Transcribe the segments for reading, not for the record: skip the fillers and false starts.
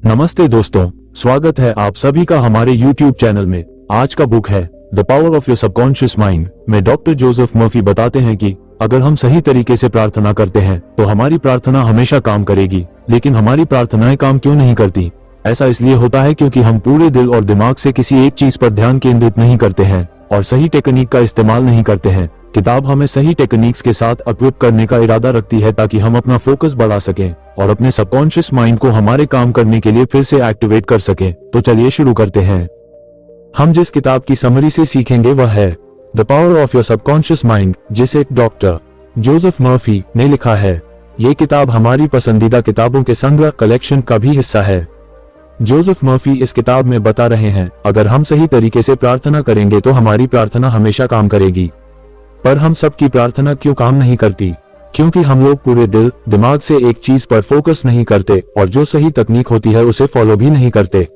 नमस्ते दोस्तों, स्वागत है आप सभी का हमारे YouTube चैनल में। आज का बुक है the power of your subconscious mind में डॉक्टर जोसेफ मर्फी बताते हैं कि अगर हम सही तरीके से प्रार्थना करते हैं तो हमारी प्रार्थना हमेशा काम करेगी, लेकिन हमारी प्रार्थनाएं काम क्यों नहीं करती? ऐसा इसलिए होता है क्योंकि हम पूरे दिल और दिमाग से किसी एक चीज पर ध्यान केंद्रित नहीं करते हैं और सही टेक्निक का इस्तेमाल नहीं करते हैं। किताब हमें सही टेक्निक्स के साथ इक्विप करने का इरादा रखती है ताकि हम अपना फोकस बढ़ा सकें और अपने सबकॉन्शियस माइंड को हमारे काम करने के लिए फिर से एक्टिवेट कर सकें। तो चलिए शुरू करते हैं। हम जिस किताब की समरी से सीखेंगे वह है the power of your subconscious mind, जिसे डॉक्टर जोसेफ मर्फी ने लिखा है। ये किताब हमारी पसंदीदा किताबों के संग्रह कलेक्शन का भी हिस्सा है। जोसेफ मर्फी इस किताब में बता रहे हैं, अगर हम सही तरीके से प्रार्थना करेंगे तो हमारी प्रार्थना हमेशा काम करेगी। पर हम सबकी प्रार्थना क्यों काम नहीं करती? क्योंकि हम लोग पूरे दिल दिमाग से एक चीज पर फोकस नहीं करते और जो सही तकनीक होती है उसे फॉलो भी नहीं करते।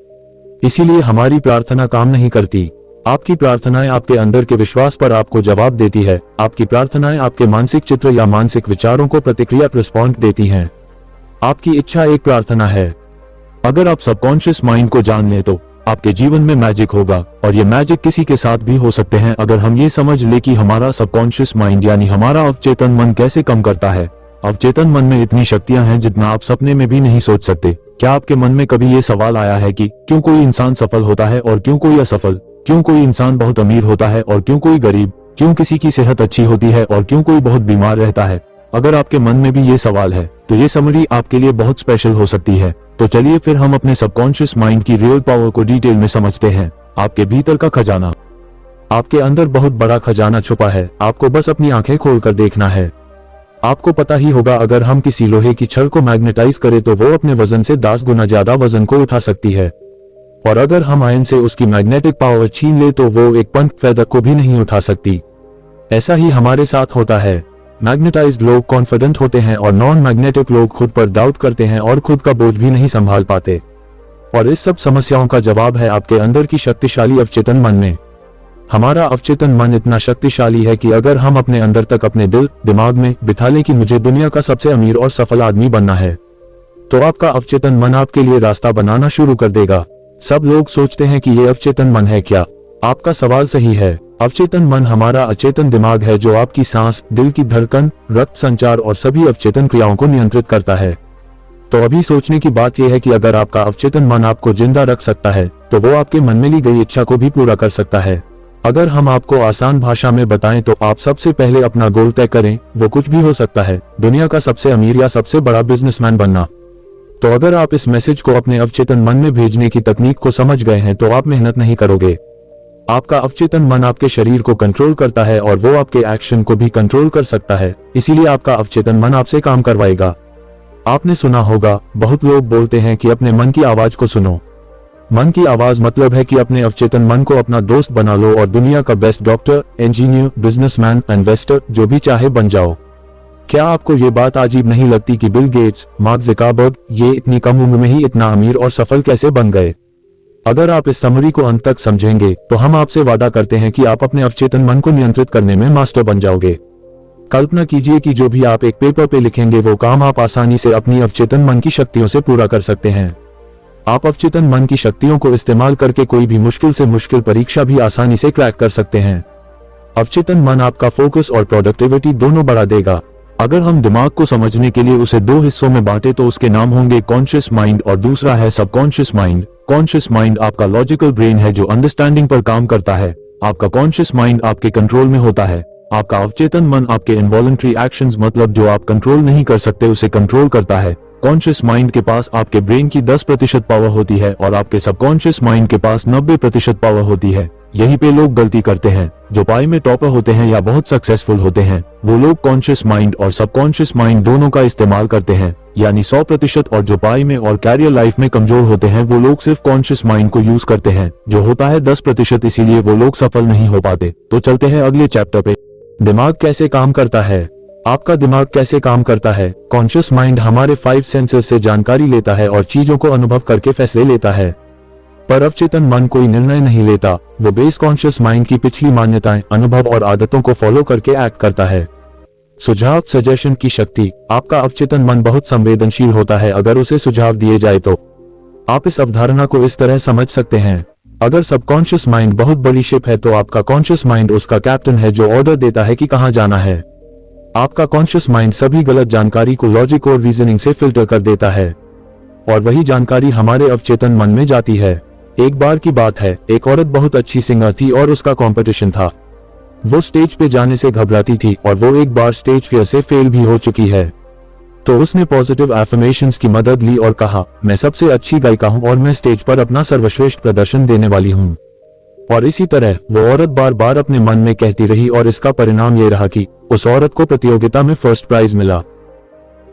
इसीलिए हमारी प्रार्थना काम नहीं करती। आपकी प्रार्थनाएं आपके अंदर के विश्वास पर आपको जवाब देती है। आपकी प्रार्थनाएं आपके मानसिक चित्र या मानसिक विचारों को प्रतिक्रिया रिस्पॉन्ड देती हैं। आपकी इच्छा एक प्रार्थना है। अगर आप सबकॉन्शियस माइंड को जान लें तो आपके जीवन में मैजिक होगा, और ये मैजिक किसी के साथ भी हो सकते हैं अगर हम ये समझ ले कि हमारा सबकॉन्शियस माइंड यानी हमारा अवचेतन मन कैसे काम करता है। अवचेतन मन में इतनी शक्तियां हैं जितना आप सपने में भी नहीं सोच सकते। क्या आपके मन में कभी ये सवाल आया है कि क्यों कोई इंसान सफल होता है और क्यों कोई असफल? क्यों कोई इंसान बहुत अमीर होता है और क्यों कोई गरीब? क्यों किसी की सेहत अच्छी होती है और क्यों कोई बहुत बीमार रहता है? अगर आपके मन में भी ये सवाल है तो ये समरी आपके लिए बहुत स्पेशल हो सकती है। तो चलिए फिर हम अपने सबकॉन्शियस माइंड की रियल पावर को डिटेल में समझते हैं। आपके भीतर का खजाना। आपके अंदर बहुत बड़ा खजाना छुपा है, आपको बस अपनी आंखें खोलकर देखना है। आपको पता ही होगा, अगर हम किसी लोहे की छड़ को मैग्नेटाइज करें तो वो अपने वजन से 10 गुना ज्यादा वजन को उठा सकती है, और अगर हम आयन से उसकी मैग्नेटिक पावर छीन ले तो वो एक पंख फेदर को भी नहीं उठा सकती। ऐसा ही हमारे साथ होता है। मैग्नेटाइज्ड लोग कॉन्फिडेंट होते हैं और नॉन मैग्नेटिक लोग खुद पर डाउट करते हैं और खुद का बोझ भी नहीं संभाल पाते। और इस सब समस्याओं का जवाब है आपके अंदर की शक्तिशाली अवचेतन मन में। हमारा अवचेतन मन इतना शक्तिशाली है कि अगर हम अपने अंदर तक अपने दिल दिमाग में बिठा लें कि मुझे दुनिया का सबसे अमीर और सफल आदमी बनना है, तो आपका अवचेतन मन आपके लिए रास्ता बनाना शुरू कर देगा। सब लोग सोचते हैं कि ये अवचेतन मन है क्या? आपका सवाल सही है। अवचेतन मन हमारा अचेतन दिमाग है जो आपकी सांस, दिल की धड़कन, रक्त संचार और सभी अवचेतन क्रियाओं को नियंत्रित करता है। तो अभी सोचने की बात यह है कि अगर आपका अवचेतन मन आपको जिंदा रख सकता है तो वो आपके मन में ली गई इच्छा को भी पूरा कर सकता है। अगर हम आपको आसान भाषा में बताएं तो आप सबसे पहले अपना गोल तय करें। वो कुछ भी हो सकता है, दुनिया का सबसे अमीर या सबसे बड़ा बिजनेसमैन बनना। तो अगर आप इस मैसेज को अपने अवचेतन मन में भेजने की तकनीक को समझ गए हैं तो आप मेहनत नहीं करोगे। आपका अवचेतन मन आपके शरीर को कंट्रोल करता है और वो आपके एक्शन को भी कंट्रोल कर सकता है, इसीलिए आपका अवचेतन मन आपसे काम करवाएगा। आपने सुना होगा, बहुत लोग बोलते हैं कि अपने मन की आवाज को सुनो। मन की आवाज मतलब है कि अपने अवचेतन मन को अपना दोस्त बना लो और दुनिया का best doctor, engineer, businessman, investor जो भी चाहे बन जाओ। क्या आपको ये बात अजीब नहीं लगती कि बिल गेट्स, मार्क ज़ुकरबर्ग ये इतनी कम उम्र में ही इतना अमीर और सफल कैसे बन गए? अगर आप इस समरी को अंत तक समझेंगे तो हम आपसे वादा करते हैं कि आप अपने अवचेतन मन को नियंत्रित करने में मास्टर बन जाओगे। कल्पना कीजिए कि जो भी आप एक पेपर पे लिखेंगे वो काम आप आसानी से अपनी अवचेतन मन की शक्तियों से पूरा कर सकते हैं। आप अवचेतन मन की शक्तियों को इस्तेमाल करके कोई भी मुश्किल से मुश्किल परीक्षा भी आसानी से क्रैक कर सकते हैं। अवचेतन मन आपका फोकस और प्रोडक्टिविटी दोनों बढ़ा देगा। अगर हम दिमाग को समझने के लिए उसे 2 हिस्सों में बांटे तो उसके नाम होंगे कॉन्शियस माइंड और दूसरा है सबकॉन्शियस माइंड। कॉन्शियस माइंड आपका लॉजिकल ब्रेन है जो अंडरस्टैंडिंग पर काम करता है। आपका कॉन्शियस माइंड आपके कंट्रोल में होता है। आपका अवचेतन मन आपके इनवॉलंटरी एक्शंस मतलब जो आप कंट्रोल नहीं कर सकते उसे कंट्रोल करता है। कॉन्शियस माइंड के पास आपके ब्रेन की 10% पावर होती है और आपके सबकॉन्शियस माइंड के पास 90% पावर होती है। यहीं पे लोग गलती करते हैं। जो पाई में टॉपर होते हैं या बहुत सक्सेसफुल होते हैं वो लोग कॉन्शियस माइंड और सबकॉन्शियस माइंड दोनों का इस्तेमाल करते हैं, यानी 100%। और जो पाई में और कैरियर लाइफ में कमजोर होते हैं वो लोग सिर्फ कॉन्शियस माइंड को यूज करते हैं, जो होता है 10%, इसीलिए वो लोग सफल नहीं हो पाते। तो चलते हैं अगले चैप्टर पे। दिमाग कैसे काम करता है? आपका दिमाग कैसे काम करता है? कॉन्शियस माइंड हमारे 5 सेंसर्स से जानकारी लेता है और चीजों को अनुभव करके फैसले लेता है, पर अवचेतन मन कोई निर्णय नहीं लेता। वो बेस कॉन्शियस माइंड की पिछली मान्यताएं, अनुभव और आदतों को फॉलो करके एक्ट करता है। सुझाव सजेशन की शक्ति। आपका अवचेतन मन बहुत संवेदनशील होता है। अगर उसे सुझाव दिए जाए तो आप इस अवधारणा को इस तरह समझ सकते हैं, अगर सबकॉन्शियस माइंड बहुत बड़ी शिप है तो आपका कॉन्शियस माइंड उसका कैप्टन है जो ऑर्डर देता है कि कहां जाना है। आपका कॉन्शियस माइंड सभी गलत जानकारी को लॉजिक और रीजनिंग से फिल्टर कर देता है और वही जानकारी हमारे अवचेतन मन में जाती है। एक बार की बात है, एक औरत बहुत अच्छी सिंगर थी और उसका कंपटीशन था। वो स्टेज पे जाने से घबराती थी और वो एक बार स्टेज फियर से फेल भी हो चुकी है। तो उसने पॉजिटिव एफर्मेशंस की मदद ली और कहा, मैं सबसे अच्छी गायिका हूं और मैं स्टेज पर अपना सर्वश्रेष्ठ प्रदर्शन देने वाली हूं। और इसी तरह वो औरत बार बार अपने मन में कहती रही और इसका परिणाम ये रहा कि उस औरत को प्रतियोगिता में फर्स्ट प्राइज मिला।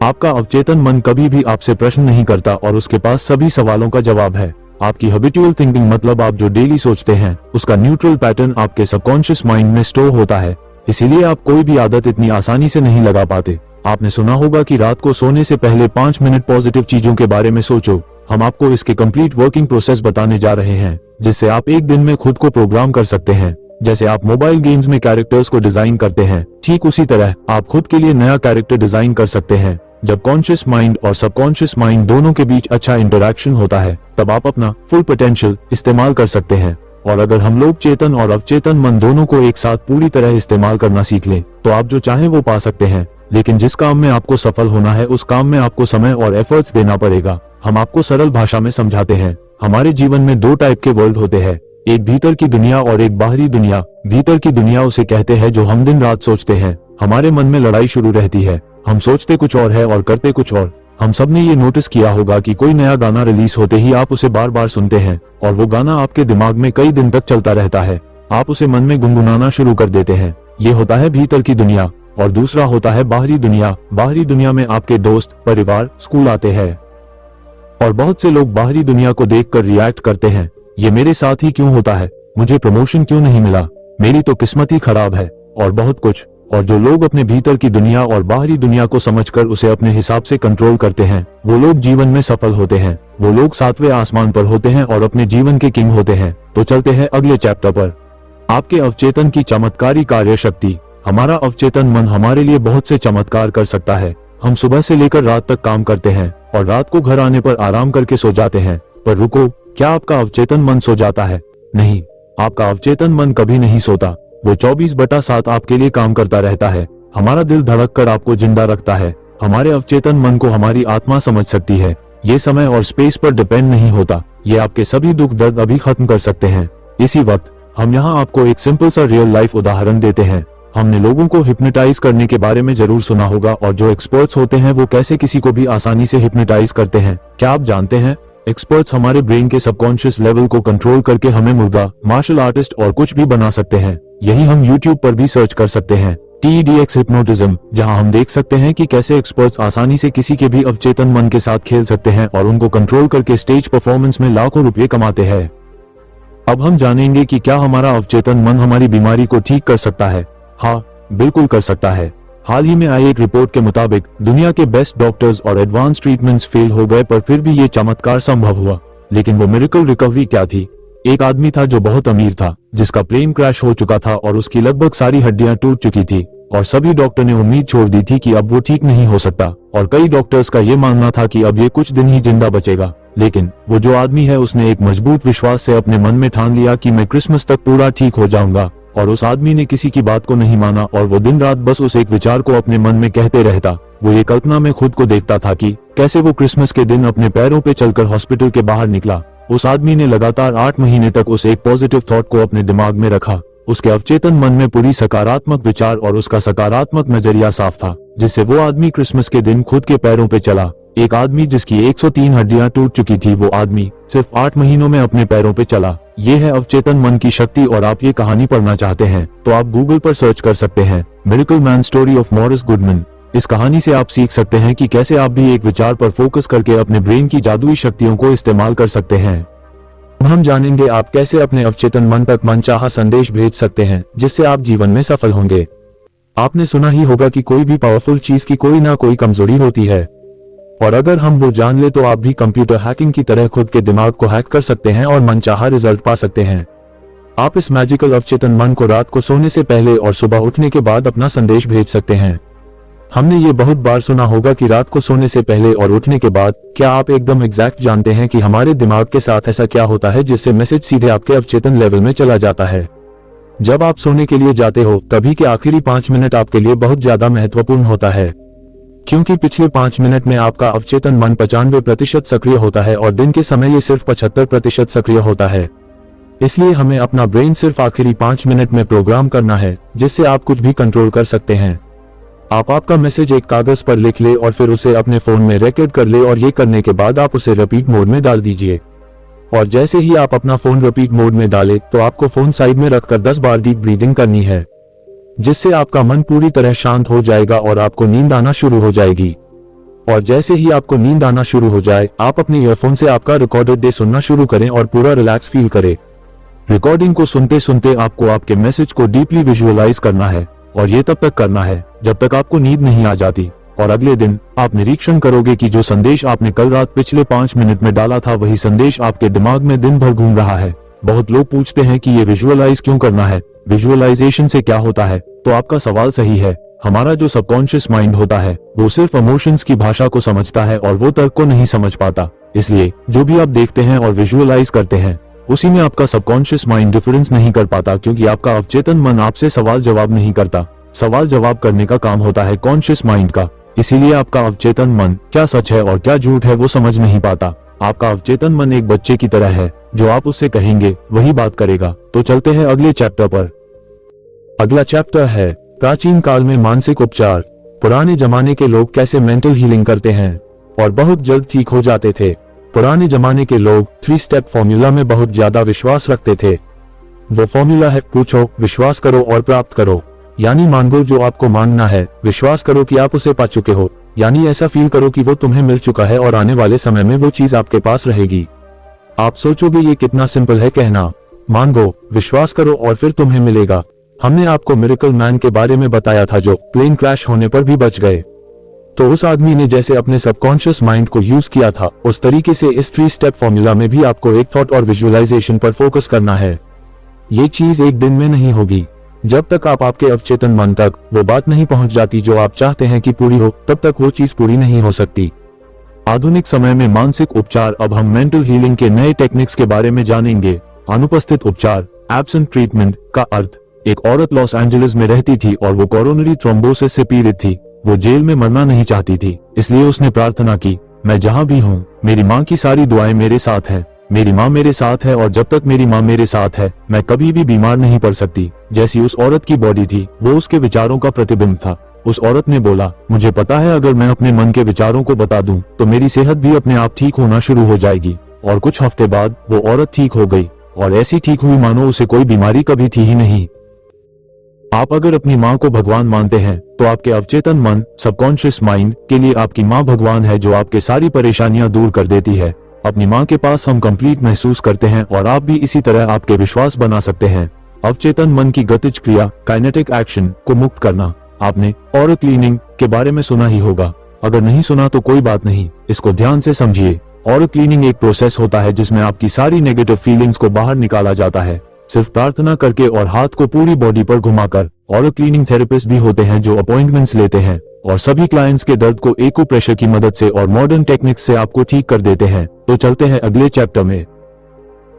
आपका अवचेतन मन कभी भी आपसे प्रश्न नहीं करता और उसके पास सभी सवालों का जवाब है। आपकी हैबिचुअल थिंकिंग मतलब आप जो डेली सोचते हैं उसका न्यूट्रल पैटर्न आपके सबकॉन्शियस माइंड में स्टोर होता है। इसीलिए आप कोई भी आदत इतनी आसानी से नहीं लगा पाते। आपने सुना होगा कि रात को सोने से पहले 5 मिनट पॉजिटिव चीजों के बारे में सोचो। हम आपको इसके कंप्लीट वर्किंग प्रोसेस बताने जा रहे हैं, जिससे आप एक दिन में खुद को प्रोग्राम कर सकते हैं। जैसे आप मोबाइल गेम्स में कैरेक्टर्स को डिजाइन करते हैं, ठीक उसी तरह आप खुद के लिए नया कैरेक्टर डिजाइन कर सकते हैं। जब कॉन्शियस माइंड और सबकॉन्शियस माइंड दोनों के बीच अच्छा इंटरेक्शन होता है, तब आप अपना फुल पोटेंशियल इस्तेमाल कर सकते हैं। और अगर हम लोग चेतन और अवचेतन मन दोनों को एक साथ पूरी तरह इस्तेमाल करना सीख लें, तो आप जो चाहें वो पा सकते हैं। लेकिन जिस काम में आपको सफल होना है, उस काम में आपको समय और एफर्ट्स देना पड़ेगा। हम आपको सरल भाषा में समझाते हैं। हमारे जीवन में 2 टाइप के वर्ल्ड होते हैं, एक भीतर की दुनिया और एक बाहरी दुनिया। भीतर की दुनिया उसे कहते हैं जो हम दिन रात सोचते हैं। हमारे मन में लड़ाई शुरू रहती है, हम सोचते कुछ और है और करते कुछ और। हम सबने ये नोटिस किया होगा कि कोई नया गाना रिलीज होते ही आप उसे बार बार सुनते हैं और वो गाना आपके दिमाग में कई दिन तक चलता रहता है। आप उसे मन में गुनगुनाना शुरू कर देते हैं। ये होता है भीतर की दुनिया। और दूसरा होता है बाहरी दुनिया। बाहरी दुनिया में आपके दोस्त, परिवार, स्कूल आते हैं और बहुत से लोग बाहरी दुनिया को देखकर रिएक्ट करते हैं, ये मेरे साथ ही क्यों होता है, मुझे प्रमोशन क्यों नहीं मिला, मेरी तो किस्मत ही खराब है और बहुत कुछ। और जो लोग अपने भीतर की दुनिया और बाहरी दुनिया को समझकर उसे अपने हिसाब से कंट्रोल करते हैं, वो लोग जीवन में सफल होते हैं। वो लोग 7वें आसमान पर होते हैं और अपने जीवन के किंग होते हैं। तो चलते हैं अगले चैप्टर पर। आपके अवचेतन की चमत्कारी कार्य शक्ति। हमारा अवचेतन मन हमारे लिए बहुत से चमत्कार कर सकता है। हम सुबह से लेकर रात तक काम करते हैं और रात को घर आने पर आराम करके सो जाते हैं। पर रुको, क्या आपका अवचेतन मन सो जाता है? नहीं, आपका अवचेतन मन कभी नहीं सोता। वो 24/7 आपके लिए काम करता रहता है। हमारा दिल धड़क कर आपको जिंदा रखता है। हमारे अवचेतन मन को हमारी आत्मा समझ सकती है। ये समय और स्पेस पर डिपेंड नहीं होता। ये आपके सभी दुख दर्द अभी खत्म कर सकते हैं। इसी वक्त हम यहाँ आपको एक सिंपल सा रियल लाइफ उदाहरण देते हैं। हमने लोगों को हिप्नोटाइज करने के बारे में जरूर सुना होगा और जो एक्सपर्ट्स होते हैं वो कैसे किसी को भी आसानी से हिप्नोटाइज करते हैं। क्या आप जानते हैं, एक्सपर्ट्स हमारे ब्रेन के सबकॉन्शियस लेवल को कंट्रोल करके हमें मुर्गा, मार्शल आर्टिस्ट और कुछ भी बना सकते हैं। यही हम YouTube पर भी सर्च कर सकते हैं, TEDx हिप्नोटिज्म, जहां हम देख सकते हैं कि कैसे एक्सपर्ट्स आसानी से किसी के भी अवचेतन मन के साथ खेल सकते हैं और उनको कंट्रोल करके स्टेज परफॉर्मेंस में लाखों रुपए कमाते हैं। अब हम जानेंगे कि क्या हमारा अवचेतन मन हमारी बीमारी को ठीक कर सकता है। हाँ, बिल्कुल कर सकता है। हाल ही में आई एक रिपोर्ट के मुताबिक दुनिया के बेस्ट डॉक्टर्स और एडवांस ट्रीटमेंट्स फेल हो गए, पर फिर भी ये चमत्कार संभव हुआ। लेकिन वो मिरेकल रिकवरी क्या थी? एक आदमी था जो बहुत अमीर था, जिसका प्लेन क्रैश हो चुका था और उसकी लगभग सारी हड्डियां टूट चुकी थी और सभी डॉक्टर ने उम्मीद छोड़ दी थी कि अब वो ठीक नहीं हो सकता और कई डॉक्टर्स का ये मानना था कि अब ये कुछ दिन ही जिंदा बचेगा। लेकिन वो जो आदमी है, उसने एक मजबूत विश्वास से अपने मन में ठान लिया कि मैं क्रिसमस तक पूरा ठीक हो जाऊंगा। और उस आदमी ने किसी की बात को नहीं माना और वो दिन रात बस उस एक विचार को अपने मन में कहते रहता। वो ये कल्पना में खुद को देखता था कि कैसे वो क्रिसमस के दिन अपने पैरों पे चलकर हॉस्पिटल के बाहर निकला। उस आदमी ने लगातार 8 महीने तक उस एक पॉजिटिव थॉट को अपने दिमाग में रखा। उसके अवचेतन मन में पूरी सकारात्मक विचार और उसका सकारात्मक नजरिया साफ था, जिससे वो आदमी क्रिसमस के दिन खुद के पैरों पे चला। एक आदमी जिसकी 103 हड्डियां टूट चुकी थी, वो आदमी सिर्फ 8 महीनों में अपने पैरों पे चला। ये है अवचेतन मन की शक्ति। और आप ये कहानी पढ़ना चाहते हैं तो आप गूगल पर सर्च कर सकते हैं, miracle man story of Morris Goodman. इस कहानी से आप सीख सकते हैं कि कैसे आप भी एक विचार पर फोकस करके अपने ब्रेन की जादुई शक्तियों को इस्तेमाल कर सकते हैं। हम जानेंगे आप कैसे अपने अवचेतन मन तक मनचाहा संदेश भेज सकते हैं, जिससे आप जीवन में सफल होंगे। आपने सुना ही होगा कि कोई भी पावरफुल चीज की कोई ना कोई कमजोरी होती है, और अगर हम वो जान ले तो आप भी कंप्यूटर हैकिंग की तरह खुद के दिमाग को हैक कर सकते हैं और मनचाहा रिजल्ट पा सकते हैं। आप इस मैजिकल अवचेतन मन को रात को सोने से पहले और सुबह उठने के बाद अपना संदेश भेज सकते हैं। हमने ये बहुत बार सुना होगा कि रात को सोने से पहले और उठने के बाद। क्या आप एकदम एग्जैक्ट जानते हैं कि हमारे दिमाग के साथ ऐसा क्या होता है जिससे मैसेज सीधे आपके अवचेतन लेवल में चला जाता है? जब आप सोने के लिए जाते हो तभी के आखिरी 5 मिनट आपके लिए बहुत ज्यादा महत्वपूर्ण होता है, क्योंकि पिछले 5 मिनट में आपका अवचेतन मन 95% सक्रिय होता है और दिन के समय ये सिर्फ 75% सक्रिय होता है। इसलिए हमें अपना ब्रेन सिर्फ आखिरी 5 मिनट में प्रोग्राम करना है, जिससे आप कुछ भी कंट्रोल कर सकते हैं। आप आपका मैसेज एक कागज पर लिख ले और फिर उसे अपने फोन में रिकॉर्ड कर ले और ये करने के बाद आप उसे रिपीट मोड में डाल दीजिए। और जैसे ही आप अपना फोन रिपीट मोड में डालें तो आपको फोन साइड में रखकर 10 बार डीप ब्रीदिंग करनी है, जिससे आपका मन पूरी तरह शांत हो जाएगा और आपको नींद आना शुरू हो जाएगी। और जैसे ही आपको नींद आना शुरू हो जाए आप अपने ईयरफोन से आपका रिकॉर्डेड डे सुनना शुरू करें और पूरा रिलैक्स फील करें। रिकॉर्डिंग को सुनते सुनते आपको आपके मैसेज को डीपली विजुअलाइज करना है और ये तब तक करना है जब तक आपको नींद नहीं आ जाती। और अगले दिन आप निरीक्षण करोगे कि जो संदेश आपने कल रात पिछले 5 मिनट में डाला था वही संदेश आपके दिमाग में दिन भर घूम रहा है। बहुत लोग पूछते हैं कि ये विजुअलाइज क्यों करना है, विजुअलाइजेशन से क्या होता है? तो आपका सवाल सही है। हमारा जो सबकॉन्शियस माइंड होता है वो सिर्फ इमोशंस की भाषा को समझता है और वो तर्क को नहीं समझ पाता। इसलिए जो भी आप देखते हैं और विजुअलाइज करते हैं उसी में आपका सबकॉन्शियस माइंड डिफरेंस नहीं कर पाता, क्योंकि आपका अवचेतन मन आपसे सवाल जवाब नहीं करता। सवाल जवाब करने का काम होता है कॉन्शियस माइंड का। इसीलिए आपका अवचेतन मन क्या सच है और क्या झूठ है वो समझ नहीं पाता। आपका अवचेतन मन एक बच्चे की तरह है, जो आप उससे कहेंगे वही बात करेगा। तो चलते हैं अगले चैप्टर पर। अगला चैप्टर है प्राचीन काल में मानसिक उपचार। पुराने जमाने के लोग कैसे मेंटल हीलिंग करते हैं और बहुत जल्द ठीक हो जाते थे। पुराने जमाने के लोग 3 स्टेप फॉर्मूला में बहुत ज्यादा विश्वास रखते थे। वो फॉर्मूला है पूछो, विश्वास करो और प्राप्त करो। यानी मांगो जो आपको मांगना है, विश्वास करो कि आप उसे पा चुके हो, यानी ऐसा फील करो कि वो तुम्हें मिल चुका है और आने वाले समय में वो चीज आपके पास रहेगी। आप सोचोगे ये कितना सिंपल है कहना, मांगो, विश्वास करो और फिर तुम्हें मिलेगा। हमने आपको मिरेकल मैन के बारे में बताया था जो प्लेन क्रैश होने पर भी बच गए। तो उस आदमी ने जैसे अपने सबकॉन्शियस माइंड को यूज किया था उस तरीके से इस 3 स्टेप फॉर्मूला में भी आपको एक थॉट और विजुअलाइजेशन पर फोकस करना है। ये चीज एक दिन में नहीं होगी। जब तक आप आपके अवचेतन मन तक वो बात नहीं पहुंच जाती जो आप चाहते हैं कि पूरी हो, तब तक वो चीज पूरी नहीं हो सकती। आधुनिक समय में मानसिक उपचार। अब हम मेंटल हीलिंग के नए टेक्निक्स के बारे में जानेंगे। अनुपस्थित उपचार, एब्सेंट ट्रीटमेंट का अर्थ, एक औरत लॉस एंजलिस में रहती थी और वो कोरोनरी थ्रोम्बोसिस से पीड़ित थी। वो जेल में मरना नहीं चाहती थी, इसलिए उसने प्रार्थना की, मैं जहाँ भी हूँ मेरी माँ की सारी दुआएं मेरे साथ हैं। मेरी माँ मेरे साथ है और जब तक मेरी माँ मेरे साथ है मैं कभी भी बीमार नहीं पड़ सकती। जैसी उस औरत की बॉडी थी वो उसके विचारों का प्रतिबिंब था। उस औरत ने बोला, मुझे पता है अगर मैं अपने मन के विचारों को बता दूं तो मेरी सेहत भी अपने आप ठीक होना शुरू हो जाएगी। और कुछ हफ्ते बाद वो औरत ठीक हो गई और ऐसी ठीक हुई मानो उसे कोई बीमारी कभी थी ही नहीं। आप अगर अपनी माँ को भगवान मानते हैं तो आपके अवचेतन मन, सबकॉन्शियस माइंड के लिए आपकी माँ भगवान है जो आपके सारी परेशानियां दूर कर देती है। अपनी माँ के पास हम कंप्लीट महसूस करते हैं और आप भी इसी तरह आपके विश्वास बना सकते हैं। अवचेतन मन की गतिज क्रिया, काइनेटिक एक्शन को मुक्त करना। आपने ऑरा क्लीनिंग के बारे में सुना ही होगा, अगर नहीं सुना तो कोई बात नहीं, इसको ध्यान से समझिए। ऑरा क्लीनिंग एक प्रोसेस होता है जिसमें आपकी सारी नेगेटिव फीलिंग्स को बाहर निकाला जाता है, सिर्फ प्रार्थना करके और हाथ को पूरी बॉडी पर घुमाकर। ऑरा क्लीनिंग थेरेपिस्ट भी होते हैं जो अपॉइंटमेंट्स लेते हैं और सभी क्लाइंट्स के दर्द को एक्यू प्रेशर की मदद से और मॉडर्न टेक्निक्स से आपको ठीक कर देते हैं। तो चलते हैं अगले चैप्टर में।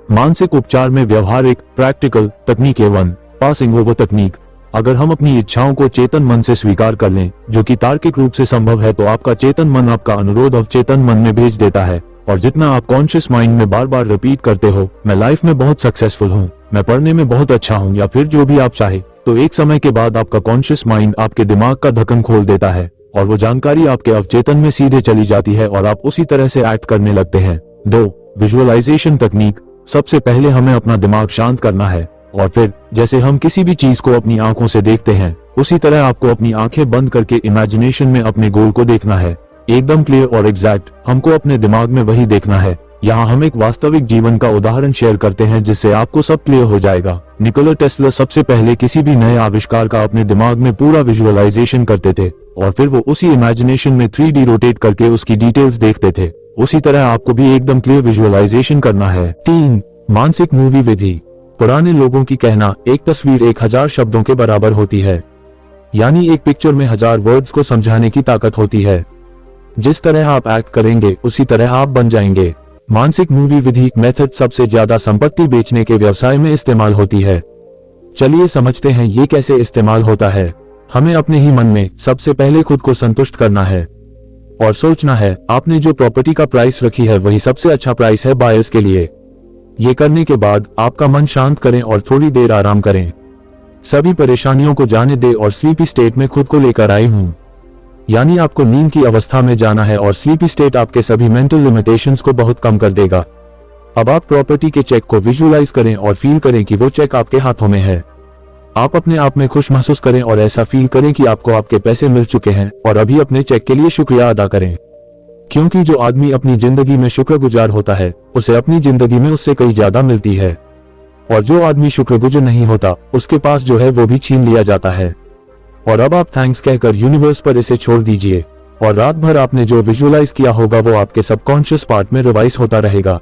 मानसिक उपचार में व्यवहारिक प्रैक्टिकल तकनीक 1, पासिंग ओवर तकनीक। अगर हम अपनी इच्छाओं को चेतन मन से स्वीकार कर लें, जो कि तार्किक रूप से संभव है, तो आपका चेतन मन आपका अनुरोध अवचेतन मन में भेज देता है। और जितना आप कॉन्शियस माइंड में बार बार रिपीट करते हो, मैं लाइफ में बहुत सक्सेसफुल हूँ, मैं पढ़ने में बहुत अच्छा हूँ, या फिर जो भी आप चाहे, तो एक समय के बाद आपका कॉन्शियस माइंड आपके दिमाग का ढक्कन खोल देता है और वो जानकारी आपके अवचेतन में सीधे चली जाती है और आप उसी तरह से एक्ट करने लगते हैं। 2, विजुअलाइजेशन तकनीक। सबसे पहले हमें अपना दिमाग शांत करना है और फिर जैसे हम किसी भी चीज को अपनी आंखों से देखते हैं उसी तरह आपको अपनी आंखें बंद करके इमेजिनेशन में अपने गोल को देखना है, एकदम क्लियर और एग्जैक्ट। हमको अपने दिमाग में वही देखना है। यहाँ हम एक वास्तविक जीवन का उदाहरण शेयर करते हैं जिससे आपको सब क्लियर हो जाएगा। निकोला टेस्ला सबसे पहले किसी भी नए आविष्कार का अपने दिमाग में पूरा विजुअलाइजेशन करते थे और फिर वो उसी इमेजिनेशन में 3D रोटेट करके उसकी डिटेल्स देखते थे। उसी तरह आपको भी एकदम क्लियर विजुअलाइजेशन करना है। 3, मानसिक मूवी विधि। पुराने लोगों की कहना, एक तस्वीर 1000 शब्दों के बराबर होती है। यानी एक पिक्चर में 1000 वर्ड्स को समझाने की ताकत होती है। जिस तरह आप एक्ट करेंगे उसी तरह आप बन जाएंगे। मानसिक मूवी विधि मेथड सबसे ज्यादा संपत्ति बेचने के व्यवसाय में इस्तेमाल होती है। चलिए समझते हैं ये कैसे इस्तेमाल होता है। हमें अपने ही मन में सबसे पहले खुद को संतुष्ट करना है और सोचना है आपने जो प्रॉपर्टी का प्राइस रखी है वही सबसे अच्छा प्राइस है बायर्स के लिए। ये करने के बाद आपका मन शांत करें और थोड़ी देर आराम करें। सभी परेशानियों को जाने दे और स्लीपी स्टेट में खुद को लेकर आए हूं। यानी आपको नींद की अवस्था में जाना है और स्लीपी स्टेट आपके सभी मेंटल लिमिटेशंस को बहुत कम कर देगा। अब आप प्रॉपर्टी के चेक को विजुअलाइज करें और फील करें कि वो चेक आपके हाथों में है। आप अपने आप में खुश महसूस करें और ऐसा फील करें कि आपको आपके पैसे मिल चुके हैं और अभी अपने चेक के लिए शुक्रिया अदा करें। क्योंकि जो आदमी अपनी जिंदगी में शुक्रगुजार होता है उसे अपनी जिंदगी में उससे कई ज्यादा मिलती है, और जो आदमी शुक्रगुजार नहीं होता उसके पास जो है वो भी छीन लिया जाता है। और अब आप थैंक्स कहकर यूनिवर्स पर इसे छोड़ दीजिए और रात भर आपने जो विजुअलाइज किया होगा वो आपके सबकॉन्शियस पार्ट में रिवाइज होता रहेगा।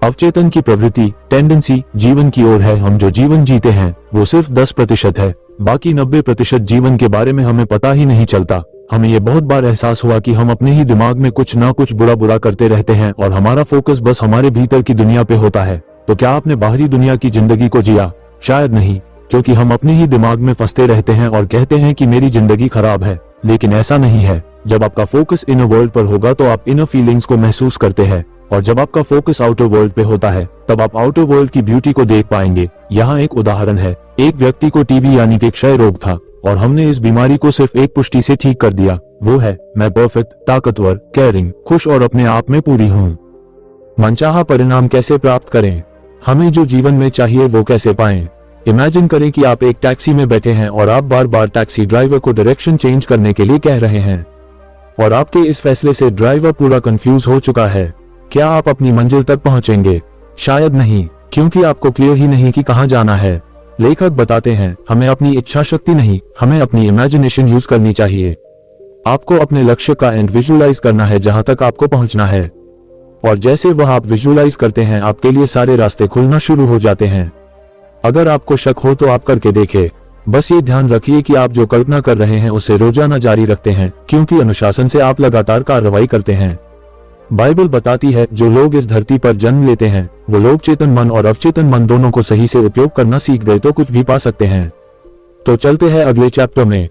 अवचेतन की प्रवृत्ति टेंडेंसी जीवन की ओर है। हम जो जीवन जीते हैं वो सिर्फ 10% है, बाकी 90% जीवन के बारे में हमें पता ही नहीं चलता। हमें ये बहुत बार एहसास हुआ कि हम अपने ही दिमाग में कुछ ना कुछ बुरा बुरा करते रहते हैं और हमारा फोकस बस हमारे भीतर की दुनिया पे होता है। तो क्या आपने बाहरी दुनिया की जिंदगी को जिया? शायद नहीं, क्योंकि हम अपने ही दिमाग में फंसते रहते हैं और कहते हैं कि मेरी जिंदगी खराब है, लेकिन ऐसा नहीं है। जब आपका फोकस इनर वर्ल्ड पर होगा तो आप इनर फीलिंग्स को महसूस करते हैं, और जब आपका फोकस आउटर वर्ल्ड पे होता है तब आप आउटर वर्ल्ड की ब्यूटी को देख पाएंगे। यहाँ एक उदाहरण है। एक व्यक्ति को टीबी यानी कि क्षय रोग था और हमने इस बीमारी को सिर्फ एक पुष्टि से ठीक कर दिया, वो है मैं परफेक्ट, ताकतवर, केयरिंग, खुश और अपने आप में पूरी हूँ। मनचाहा परिणाम कैसे प्राप्त करें? हमें जो जीवन में चाहिए वो कैसे पाएं? इमेजिन करें कि आप एक टैक्सी में बैठे हैं और आप बार बार टैक्सी ड्राइवर को डायरेक्शन चेंज करने के लिए कह रहे हैं, और आपके इस फैसले से ड्राइवर पूरा कंफ्यूज हो चुका है। क्या आप अपनी मंजिल तक पहुंचेंगे? शायद नहीं, क्योंकि आपको क्लियर ही नहीं कि कहां जाना है। लेखक बताते हैं हमें अपनी इच्छा शक्ति नहीं, हमें अपनी इमेजिनेशन यूज करनी चाहिए। आपको अपने लक्ष्य का एंड विजुअलाइज करना है जहां तक आपको पहुंचना है, और जैसे वह आप विजुअलाइज करते हैं आपके लिए सारे रास्ते खुलना शुरू हो जाते हैं। अगर आपको शक हो तो आप करके देखें। बस ये ध्यान रखिए कि आप जो कल्पना कर रहे हैं उसे रोजाना जारी रखते हैं, क्योंकि अनुशासन से आप लगातार कार्रवाई करते हैं। बाइबल बताती है जो लोग इस धरती पर जन्म लेते हैं वो लोग चेतन मन और अवचेतन मन दोनों को सही से उपयोग करना सीख गए तो कुछ भी पा सकते हैं। तो चलते हैं अगले चैप्टर में।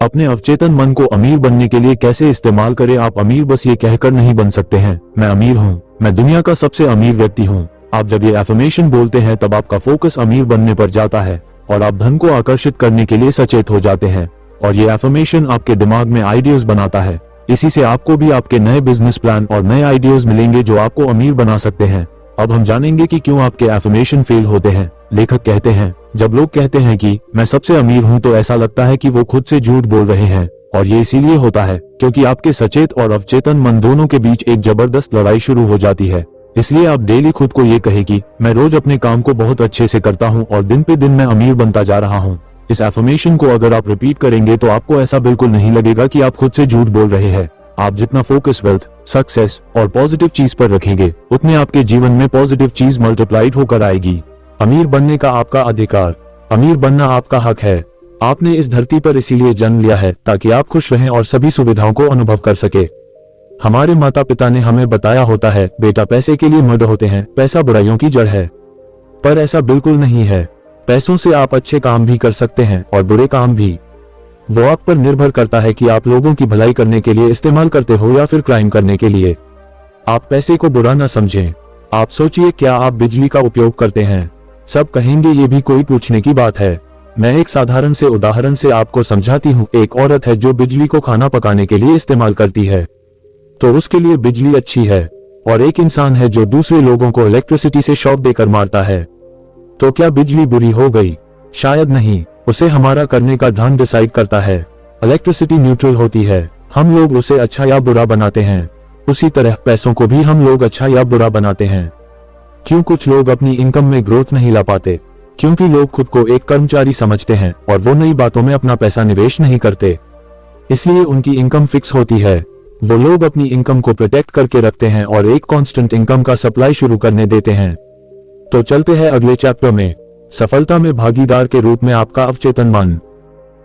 अपने अवचेतन मन को अमीर बनने के लिए कैसे इस्तेमाल करें? आप अमीर बस ये कहकर नहीं बन सकते हैं मैं अमीर हूँ, मैं दुनिया का सबसे अमीर व्यक्ति हूँ। आप जब ये एफर्मेशन बोलते हैं तब आपका फोकस अमीर बनने पर जाता है और आप धन को आकर्षित करने के लिए सचेत हो जाते हैं, और ये एफर्मेशन आपके दिमाग में आइडियाज बनाता है। इसी से आपको भी आपके नए बिजनेस प्लान और नए आइडियाज मिलेंगे जो आपको अमीर बना सकते हैं। अब हम जानेंगे कि क्यों आपके एफर्मेशन फेल होते हैं। लेखक कहते हैं जब लोग कहते हैं कि मैं सबसे अमीर हूं तो ऐसा लगता है कि वो खुद से झूठ बोल रहे हैं, और ये इसीलिए होता है क्योंकि आपके सचेत और अवचेतन मन दोनों के बीच एक जबरदस्त लड़ाई शुरू हो जाती है। इसलिए आप डेली खुद को ये कहे कि मैं रोज अपने काम को बहुत अच्छे से करता हूँ और दिन पे दिन मैं अमीर बनता जा रहा हूँ। इस एफर्मेशन को अगर आप रिपीट करेंगे तो आपको ऐसा बिल्कुल नहीं लगेगा कि आप खुद से झूठ बोल रहे हैं। आप जितना फोकस वेल्थ, सक्सेस और पॉजिटिव चीज पर रखेंगे उतने आपके जीवन में पॉजिटिव चीज मल्टीप्लाइड होकर आएगी। अमीर बनने का आपका अधिकार, अमीर बनना आपका हक है। आपने इस धरती पर इसीलिए जन्म लिया है ताकि आप खुश रहें और सभी सुविधाओं को अनुभव कर सके। हमारे माता पिता ने हमें बताया होता है बेटा पैसे के लिए मर्द होते हैं, पैसा बुराइयों की जड़ है, पर ऐसा बिल्कुल नहीं है। पैसों से आप अच्छे काम भी कर सकते हैं और बुरे काम भी। वो आप पर निर्भर करता है कि आप लोगों की भलाई करने के लिए इस्तेमाल करते हो या फिर क्राइम करने के लिए। आप पैसे को बुरा न समझें। आप सोचिए क्या आप बिजली का उपयोग करते हैं? सब कहेंगे ये भी कोई पूछने की बात है। मैं एक साधारण से उदाहरण से आपको समझाती हूँ। एक औरत है जो बिजली को खाना पकाने के लिए इस्तेमाल करती है, तो उसके लिए बिजली अच्छी है, और एक इंसान है जो दूसरे लोगों को इलेक्ट्रिसिटी से शॉक देकर मारता है, तो क्या बिजली बुरी हो गई? शायद नहीं। उसे हमारा करने का ढंग डिसाइड करता है। इलेक्ट्रिसिटी न्यूट्रल होती है, हम लोग उसे अच्छा या बुरा बनाते हैं। उसी तरह पैसों को भी हम लोग अच्छा या बुरा बनाते हैं। क्यों कुछ लोग अपनी इनकम में ग्रोथ नहीं ला पाते? क्योंकि लोग खुद को एक कर्मचारी समझते हैं और वो नई बातों में अपना पैसा निवेश नहीं करते, इसलिए उनकी इनकम फिक्स होती है। वो लोग अपनी इनकम को प्रोटेक्ट करके रखते हैं और एक कांस्टेंट इनकम का सप्लाई शुरू करने देते हैं। तो चलते हैं अगले चैप्टर में। सफलता में भागीदार के रूप में आपका अवचेतन मन।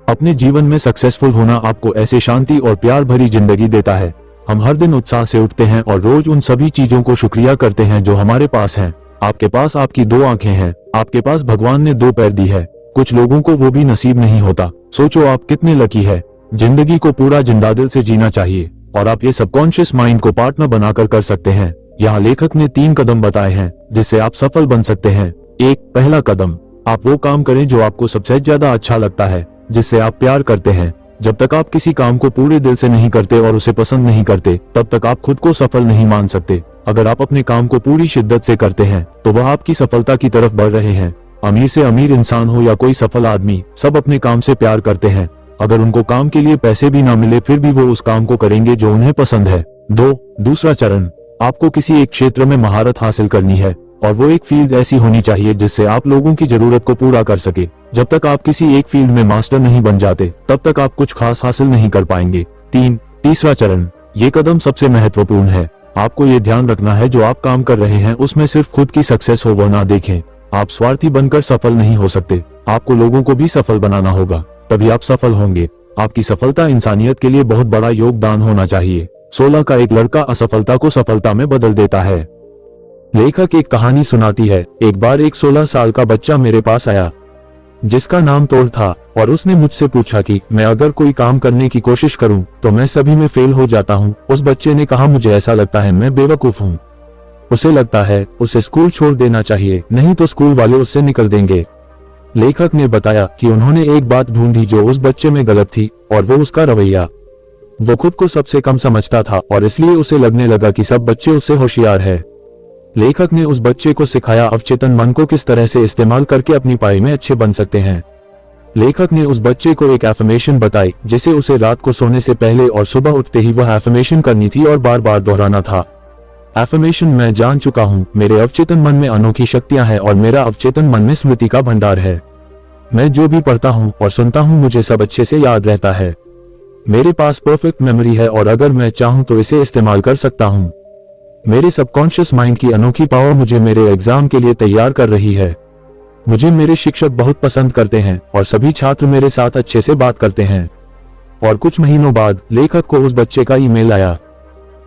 अपने जीवन में सक्सेसफुल होना आपको ऐसे शांति और प्यार भरी जिंदगी देता है। हम हर दिन उत्साह से उठते हैं और रोज उन सभी चीजों को शुक्रिया करते हैं जो हमारे पास हैं। आपके पास आपकी 2 आंखें हैं, आपके पास भगवान ने 2 पैर दी है। कुछ लोगों को वो भी नसीब नहीं होता। सोचो आप कितने लकी है। जिंदगी को पूरा जिंदादिल से जीना चाहिए और आप ये सबकॉन्शियस माइंड को पार्टनर बनाकर कर सकते हैं। यहाँ लेखक ने 3 कदम बताए हैं जिससे आप सफल बन सकते हैं। 1, पहला कदम, आप वो काम करें जो आपको सबसे ज्यादा अच्छा लगता है, जिससे आप प्यार करते हैं। जब तक आप किसी काम को पूरे दिल से नहीं करते और उसे पसंद नहीं करते, तब तक आप खुद को सफल नहीं मान सकते। अगर आप अपने काम को पूरी शिद्दत से करते हैं तो वह आपकी सफलता की तरफ बढ़ रहे हैं। अमीर से अमीर इंसान हो या कोई सफल आदमी, सब अपने काम से प्यार करते हैं। अगर उनको काम के लिए पैसे भी ना मिले फिर भी वो उस काम को करेंगे जो उन्हें पसंद है। 2, दूसरा चरण, आपको किसी एक क्षेत्र में महारत हासिल करनी है और वो एक फील्ड ऐसी होनी चाहिए जिससे आप लोगों की जरूरत को पूरा कर सके। जब तक आप किसी एक फील्ड में मास्टर नहीं बन जाते तब तक आप कुछ खास हासिल नहीं कर पाएंगे। 3, तीसरा चरण, ये कदम सबसे महत्वपूर्ण है। आपको ये ध्यान रखना है जो आप काम कर रहे हैं उसमें सिर्फ खुद की सक्सेस हो वो ना देखें। आप स्वार्थी बनकर सफल नहीं हो सकते, आपको लोगों को भी सफल बनाना होगा, तभी आप सफल होंगे। आपकी सफलता इंसानियत के लिए बहुत बड़ा योगदान होना चाहिए। 16 का एक लड़का असफलता को सफलता में बदल देता है। लेखक एक कहानी सुनाती है। एक बार एक 16 साल का बच्चा मेरे पास आया जिसका नाम तोड़ था और उसने मुझसे पूछा कि मैं अगर कोई काम करने की कोशिश करूं तो मैं सभी में फेल हो जाता हूं। उस बच्चे ने कहा, मुझे ऐसा लगता है मैं बेवकूफ हूं। उसे लगता है उसे स्कूल छोड़ देना चाहिए, नहीं तो स्कूल वाले उससे निकल देंगे। लेखक ने बताया कि उन्होंने एक बात ढूंढी जो उस बच्चे में गलत थी और वो उसका रवैया। वो खुद को सबसे कम समझता था और इसलिए उसे लगने लगा कि सब बच्चे उससे होशियार है। लेखक ने उस बच्चे को सिखाया अवचेतन मन को किस तरह से इस्तेमाल करके अपनी पढ़ाई में अच्छे बन सकते हैं। लेखक ने उस बच्चे को एक एफर्मेशन बताई जिसे उसे रात को सोने से पहले और सुबह उठते ही वह एफर्मेशन करनी थी और बार बार दोहराना था। एफर्मेशन, मैं जान चुका हूँ, मेरे अवचेतन मन में अनोखी शक्तियां हैं और मेरा अवचेतन मन में स्मृति का भंडार है। मैं जो भी पढ़ता हूँ और सुनता हूँ मुझे सब अच्छे से याद रहता है। मेरे पास परफेक्ट मेमोरी है और अगर मैं चाहूँ तो इसे इस्तेमाल कर सकता हूँ। मेरे सबकॉन्शियस माइंड की अनोखी पावर मुझे मेरे एग्जाम के लिए तैयार कर रही है। मुझे मेरे शिक्षक बहुत पसंद करते हैं और सभी छात्र मेरे साथ अच्छे से बात करते हैं। और कुछ महीनों बाद लेखक को उस बच्चे का ईमेल आया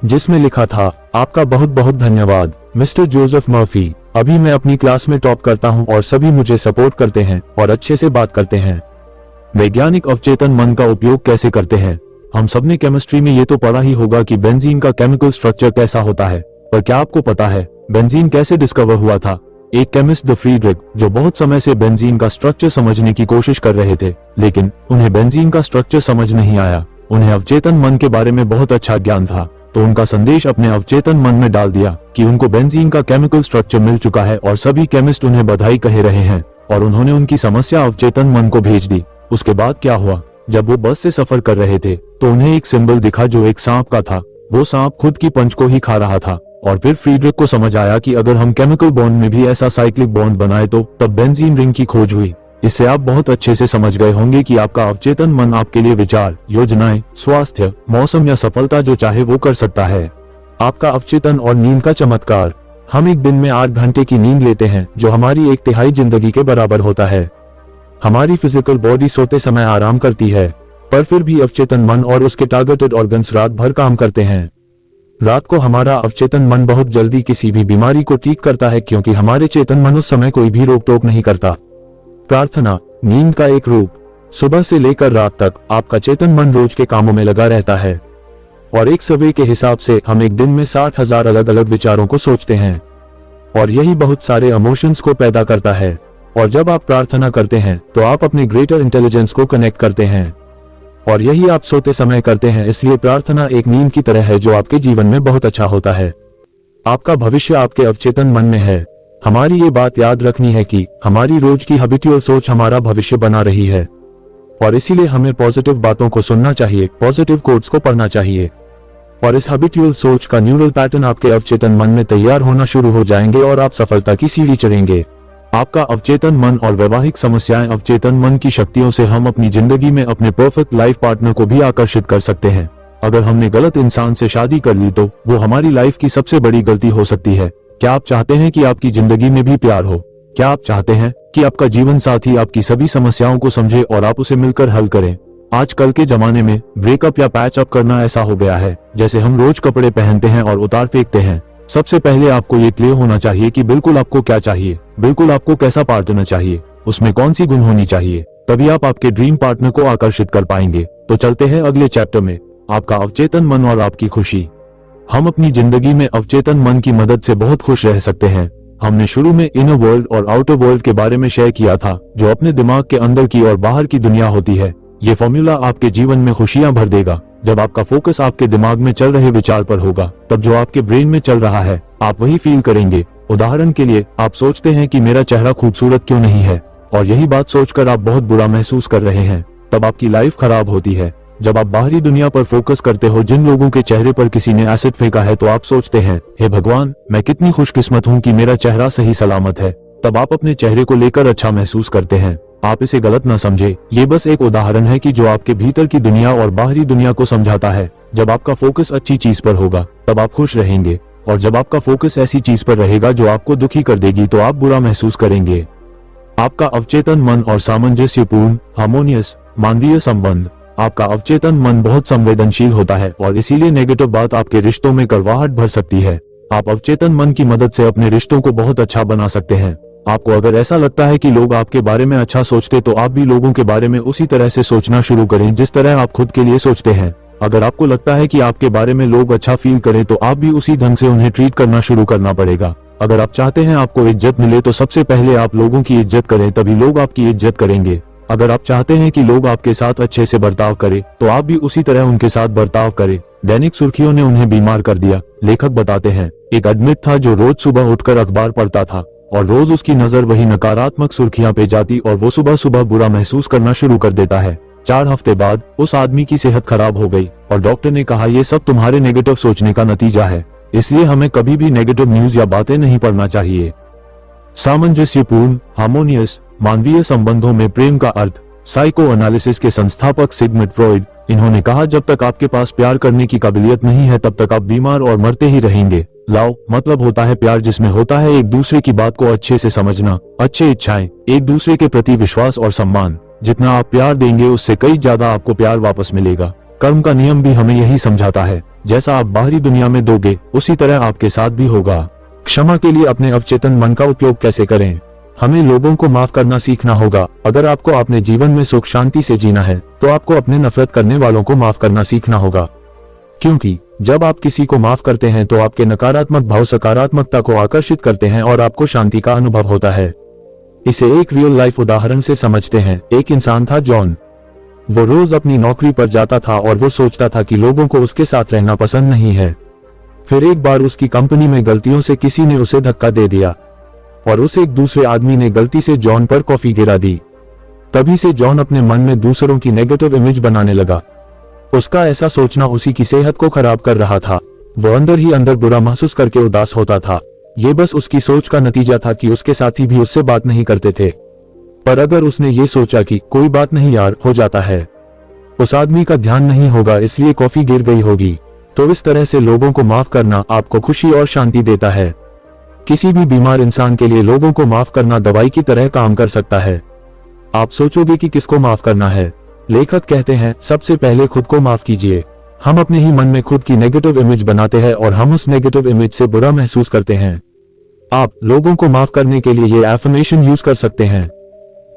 जिसमें लिखा था, आपका बहुत बहुत धन्यवाद मिस्टर जोसेफ मर्फी। अभी मैं अपनी क्लास में टॉप करता हूं और सभी मुझे सपोर्ट करते हैं और अच्छे से बात करते हैं। वैज्ञानिक अवचेतन मन का उपयोग कैसे करते हैं? हम सबने केमिस्ट्री में ये तो पढ़ा ही होगा कि बेंजीन का केमिकल स्ट्रक्चर कैसा होता है, पर क्या आपको पता है बेंजीन कैसे डिस्कवर हुआ था? एक केमिस्ट द फ्रीडरिक जो बहुत समय से बेंजीन का स्ट्रक्चर समझने की कोशिश कर रहे थे, लेकिन उन्हें बेंजीन का स्ट्रक्चर समझ नहीं आया। उन्हें अवचेतन मन के बारे में बहुत अच्छा ज्ञान था, तो उनका संदेश अपने अवचेतन मन में डाल दिया कि उनको बेंजीन का केमिकल स्ट्रक्चर मिल चुका है और सभी केमिस्ट उन्हें बधाई कह रहे हैं, और उन्होंने उनकी समस्या अवचेतन मन को भेज दी। उसके बाद क्या हुआ, जब वो बस से सफर कर रहे थे तो उन्हें एक सिंबल दिखा जो एक सांप का था। वो सांप खुद की पंच को ही खा रहा था और फिर फ्रीडरिक को समझ आया कि अगर हम केमिकल बॉन्ड में भी ऐसा साइक्लिक बॉन्ड बनाए तो तब बेंजीन रिंग की खोज हुई। इससे आप बहुत अच्छे से समझ गए होंगे कि आपका अवचेतन मन आपके लिए विचार, योजनाएं, स्वास्थ्य, मौसम या सफलता जो चाहे वो कर सकता है। आपका अवचेतन और नींद का चमत्कार। हम एक दिन में 8 घंटे की नींद लेते हैं जो हमारी 1/3 जिंदगी के बराबर होता है। हमारी फिजिकल बॉडी सोते समय आराम करती है, पर फिर भी अवचेतन मन और उसके टारगेटेड ऑर्गन्स रात भर काम करते हैं। रात को हमारा अवचेतन मन बहुत जल्दी किसी भी बीमारी को ठीक करता है क्योंकि हमारे चेतन मन उस समय कोई भी रोक टोक नहीं करता। प्रार्थना, नींद का एक रूप। सुबह से लेकर रात तक आपका चेतन मन रोज के कामों में लगा रहता है और एक सर्वे के हिसाब से हम एक दिन में 60,000 अलग अलग विचारों को सोचते हैं और यही बहुत सारे इमोशंस को पैदा करता है। और जब आप प्रार्थना करते हैं तो आप अपने ग्रेटर इंटेलिजेंस को कनेक्ट करते हैं और यही आप सोते समय करते हैं। इसलिए प्रार्थना एक नींद की तरह है जो आपके जीवन में बहुत अच्छा होता है। आपका भविष्य आपके अवचेतन मन में है। हमारी ये बात याद रखनी है कि हमारी रोज की हैबिचुअल सोच हमारा भविष्य बना रही है और इसीलिए हमें पॉजिटिव बातों को सुनना चाहिए, पॉजिटिव कोट्स को पढ़ना चाहिए और इस हैबिचुअल सोच का न्यूरल पैटर्न आपके अवचेतन मन में तैयार होना शुरू हो जाएंगे और आप सफलता की सीढ़ी चढ़ेंगे। आपका अवचेतन मन और वैवाहिक समस्याएं। अवचेतन मन की शक्तियों से हम अपनी जिंदगी में अपने परफेक्ट लाइफ पार्टनर को भी आकर्षित कर सकते हैं। अगर हमने गलत इंसान से शादी कर ली तो वो हमारी लाइफ की सबसे बड़ी गलती हो सकती है। क्या आप चाहते हैं कि आपकी जिंदगी में भी प्यार हो? क्या आप चाहते हैं कि आपका जीवन साथी आपकी सभी समस्याओं को समझे और आप उसे मिलकर हल करें। आजकल के जमाने में ब्रेकअप या पैच अप करना ऐसा हो गया है जैसे हम रोज कपड़े पहनते हैं और उतार फेंकते हैं। सबसे पहले आपको ये क्लियर होना चाहिए कि बिल्कुल आपको क्या चाहिए, बिल्कुल आपको कैसा पार्टनर चाहिए, उसमें कौन सी गुण होनी चाहिए, तभी आप आपके ड्रीम पार्टनर को आकर्षित कर पाएंगे। तो चलते हैं अगले चैप्टर में, आपका अवचेतन मन और आपकी खुशी। हम अपनी जिंदगी में अवचेतन मन की मदद से बहुत खुश रह सकते हैं। हमने शुरू में इनर वर्ल्ड और आउटर वर्ल्ड के बारे में शेयर किया था, जो अपने दिमाग के अंदर की और बाहर की दुनिया होती है। ये फॉर्मूला आपके जीवन में खुशियां भर देगा। जब आपका फोकस आपके दिमाग में चल रहे विचार पर होगा, तब जो आपके ब्रेन में चल रहा है आप वही फील करेंगे। उदाहरण के लिए, आप सोचते हैं कि मेरा चेहरा खूबसूरत क्यों नहीं है, और यही बात सोचकर आप बहुत बुरा महसूस कर रहे हैं, तब आपकी लाइफ खराब होती है। जब आप बाहरी दुनिया पर फोकस करते हो, जिन लोगों के चेहरे पर किसी ने एसिड फेंका है, तो आप सोचते हैं, हे भगवान, मैं कितनी खुशकिस्मत हूँ कि मेरा चेहरा सही सलामत है। तब आप अपने चेहरे को लेकर अच्छा महसूस करते हैं। आप इसे गलत न समझे, ये बस एक उदाहरण है कि जो आपके भीतर की दुनिया और बाहरी दुनिया को समझाता है। जब आपका फोकस अच्छी चीज पर होगा, तब आप खुश रहेंगे, और जब आपका फोकस ऐसी चीज पर रहेगा जो आपको दुखी कर देगी, तो आप बुरा महसूस करेंगे। आपका अवचेतन मन और सामंजस्यपूर्ण हार्मोनियस मानवीय संबंध। आपका अवचेतन मन बहुत संवेदनशील होता है और इसीलिए नेगेटिव बात आपके रिश्तों में कड़वाहट भर सकती है। आप अवचेतन मन की मदद से अपने रिश्तों को बहुत अच्छा बना सकते हैं। आपको अगर ऐसा लगता है कि लोग आपके बारे में अच्छा सोचते, तो आप भी लोगों के बारे में उसी तरह से सोचना शुरू करें जिस तरह आप खुद के लिए सोचते हैं। अगर आपको लगता है कि आपके बारे में लोग अच्छा फील करें, तो आप भी उसी ढंग से उन्हें ट्रीट करना शुरू करना पड़ेगा। अगर आप चाहते हैं आपको इज्जत मिले, तो सबसे पहले आप लोगों की इज्जत करें, तभी लोग आपकी इज्जत करेंगे। अगर आप चाहते हैं कि लोग आपके साथ अच्छे से बर्ताव करें, तो आप भी उसी तरह उनके साथ बर्ताव करें। दैनिक सुर्खियों ने उन्हें बीमार कर दिया। लेखक बताते हैं, एक एडमिट था जो रोज सुबह उठकर अखबार पढ़ता था और रोज उसकी नजर वही नकारात्मक सुर्खियां पे जाती और वो सुबह सुबह बुरा महसूस करना शुरू कर देता है। 4 हफ्ते बाद उस आदमी की सेहत खराब हो गई और डॉक्टर ने कहा, ये सब तुम्हारे नेगेटिव सोचने का नतीजा है, इसलिए हमें कभी भी नेगेटिव न्यूज या बातें नहीं पढ़ना चाहिए। सामंजस्यपूर्ण हार्मोनियस मानवीय संबंधों में प्रेम का अर्थ। साइको एनालिसिस के संस्थापक सिगमंड फ्रॉइड, इन्होंने कहा, जब तक आपके पास प्यार करने की काबिलियत नहीं है, तब तक आप बीमार और मरते ही रहेंगे। लव मतलब होता है प्यार, जिसमें होता है एक दूसरे की बात को अच्छे से समझना, अच्छे इच्छाएं, एक दूसरे के प्रति विश्वास और सम्मान। जितना आप प्यार देंगे, उससे कई ज्यादा आपको प्यार वापस मिलेगा। कर्म का नियम भी हमें यही समझाता है, जैसा आप बाहरी दुनिया में दोगे, उसी तरह आपके साथ भी होगा। क्षमा के लिए अपने अवचेतन मन का उपयोग कैसे करें? हमें लोगों को माफ करना सीखना होगा। अगर आपको अपने जीवन में सुख शांति से जीना है, तो आपको अपने नफरत करने वालों को माफ करना सीखना होगा, क्योंकि जब आप किसी को माफ करते हैं, तो आपके नकारात्मक भाव सकारात्मकता को आकर्षित करते हैं और आपको शांति का अनुभव होता है। इसे एक रियल लाइफ उदाहरण से समझते हैं। एक इंसान था जॉन। वो रोज अपनी नौकरी पर जाता था और वो सोचता था कि लोगों को उसके साथ रहना पसंद नहीं है। फिर एक बार उसकी कंपनी में गलतियों से किसी ने उसे धक्का दे दिया और उस एक दूसरे आदमी ने गलती से जॉन पर कॉफी गिरा दी। तभी से जॉन अपने मन में दूसरों की नेगेटिव इमेज बनाने लगा। उसका ऐसा सोचना उसी की सेहत को खराब कर रहा था। वो अंदर ही अंदर बुरा महसूस करके उदास होता था। ये बस उसकी सोच का नतीजा था कि उसके साथी भी उससे बात नहीं करते थे। पर अगर उसने ये सोचा कि कोई बात नहीं यार, हो जाता है, उस आदमी का ध्यान नहीं होगा इसलिए कॉफी गिर गई होगी, तो इस तरह से लोगों को माफ करना आपको खुशी और शांति देता है। किसी भी बीमार इंसान के लिए लोगों को माफ करना दवाई की तरह काम कर सकता है। आप सोचोगे कि किसको माफ करना है? लेखक कहते हैं, सबसे पहले खुद को माफ कीजिए। हम अपने ही मन में खुद की नेगेटिव इमेज बनाते हैं और हम उस नेगेटिव इमेज से बुरा महसूस करते हैं। आप लोगों को माफ करने के लिए ये एफर्मेशन यूज कर सकते हैं।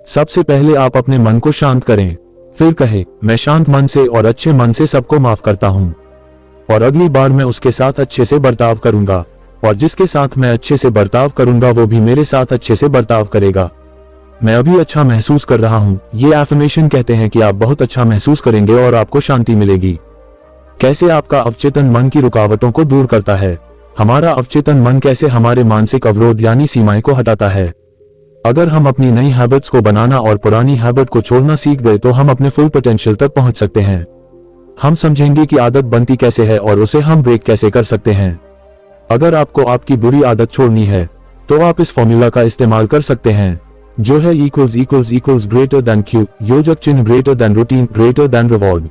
सबसे पहले आप अपने मन को शांत करें, फिर कहें, मैं शांत मन से और अच्छे मन से सबको माफ करता हूँ और अगली बार मैं उसके साथ अच्छे से बर्ताव करूंगा और जिसके साथ मैं अच्छे से बर्ताव करूंगा वो भी मेरे साथ अच्छे से बर्ताव करेगा। मैं अभी अच्छा महसूस कर रहा हूँ। ये एफर्मेशन कहते हैं कि आप बहुत अच्छा महसूस करेंगे और आपको शांति मिलेगी। कैसे आपका अवचेतन मन की रुकावटों को दूर करता है? हमारा अवचेतन मन कैसे हमारे मानसिक अवरोध यानी सीमाएं को हटाता है? अगर हम अपनी नई हैबिट्स को बनाना और पुरानी हैबिट को छोड़ना सीख गए, तो हम अपने फुल पोटेंशियल तक पहुंच सकते हैं। हम समझेंगे कि आदत बनती कैसे है और उसे हम ब्रेक कैसे कर सकते हैं। अगर आपको आपकी बुरी आदत छोड़नी है, तो आप इस फॉर्मूला का इस्तेमाल कर सकते हैं, जो है इक्वल्स ग्रेटर देन क्यू, योजक चिन्ह greater than routine greater than reward.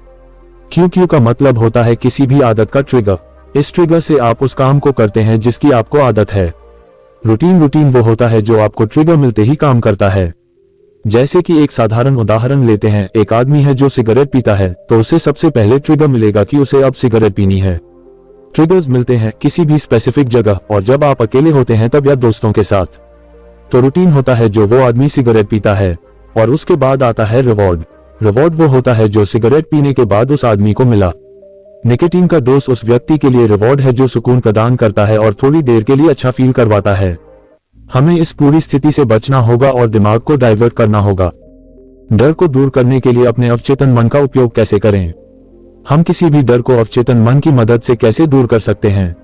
Q का मतलब होता है किसी भी आदत का ट्रिगर। इस ट्रिगर से आप उस काम को करते हैं जिसकी आपको आदत है। रूटीन वो होता है जो आपको ट्रिगर मिलते ही काम करता है। जैसे कि एक साधारण उदाहरण लेते हैं, एक आदमी है जो सिगरेट पीता है, तो उसे सबसे पहले ट्रिगर मिलेगा कि उसे अब सिगरेट पीनी है। ट्रिगर्स मिलते हैं किसी भी स्पेसिफिक जगह, और जब आप अकेले होते हैं तब या दोस्तों के साथ। तो रूटीन होता है जो वो आदमी सिगरेट पीता है, और उसके बाद आता है रिवॉर्ड। रिवॉर्ड वो होता है जो सिगरेट पीने के बाद उस आदमी को मिला। निकोटीन का डोज उस व्यक्ति के लिए रिवॉर्ड है जो सुकून प्रदान करता है और थोड़ी देर के लिए अच्छा फील करवाता है। हमें इस पूरी स्थिति से बचना होगा और दिमाग को डाइवर्ट करना होगा। डर को दूर करने के लिए अपने अवचेतन मन का उपयोग कैसे करें? हम किसी भी डर को अवचेतन मन की मदद से कैसे दूर कर सकते हैं?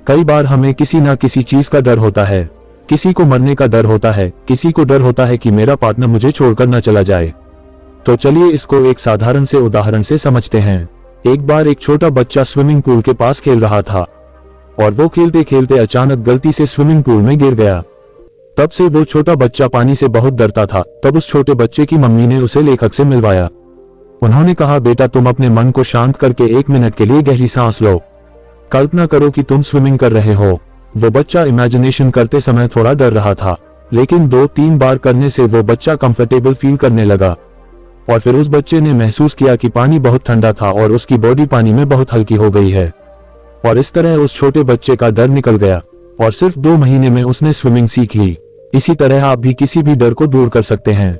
कई बार हमें किसी ना किसी चीज का डर होता है। किसी को मरने का डर होता है, किसी को डर होता है कि मेरा पार्टनर मुझे छोड़कर न चला जाए। तो चलिए इसको एक साधारण से उदाहरण से समझते हैं। एक बार एक छोटा बच्चा स्विमिंग पूल के पास खेल रहा था, और वो खेलते खेलते अचानक गलती से स्विमिंग पूल में गिर गया। तब से वो छोटा बच्चा पानी से बहुत डरता था। तब उस छोटे बच्चे की मम्मी ने उसे लेखक से मिलवाया। उन्होंने कहा, बेटा तुम अपने मन को शांत करके 1 मिनट के लिए गहरी सांस लो। कल्पना करो कि तुम स्विमिंग कर रहे हो। वो बच्चा इमेजिनेशन करते समय थोड़ा डर रहा था, लेकिन 2-3 बार करने से वो बच्चा कंफर्टेबल फील करने लगा। और फिर उस बच्चे ने महसूस किया कि पानी बहुत ठंडा था और उसकी बॉडी पानी में बहुत हल्की हो गई है। और इस तरह उस छोटे बच्चे का डर निकल गया, और सिर्फ 2 महीने में उसने स्विमिंग सीख ली। इसी तरह आप भी किसी भी डर को दूर कर सकते हैं।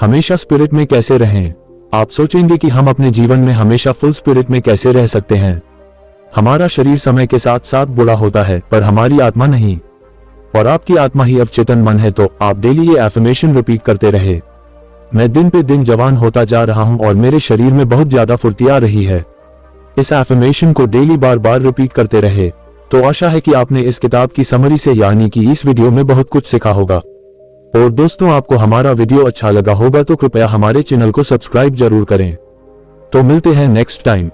हमेशा स्पिरिट में कैसे रहें? आप सोचेंगे कि हम अपने जीवन में हमेशा फुल स्पिरिट में कैसे रह सकते हैं। हमारा शरीर समय के साथ साथ बूढ़ा होता है, पर हमारी आत्मा नहीं। और आपकी आत्मा ही अवचेतन मन है। तो आप डेली ये एफर्मेशन रिपीट करते रहे, मैं दिन पे दिन जवान होता जा रहा हूं और मेरे शरीर में बहुत ज्यादा फुर्ती आ रही है। इस एफर्मेशन को डेली बार बार रिपीट करते रहे। तो आशा है कि आपने इस किताब की समरी से यानी कि इस वीडियो में बहुत कुछ सीखा होगा। और दोस्तों, आपको हमारा वीडियो अच्छा लगा होगा तो कृपया हमारे चैनल को सब्सक्राइब जरूर करें। तो मिलते हैं नेक्स्ट टाइम।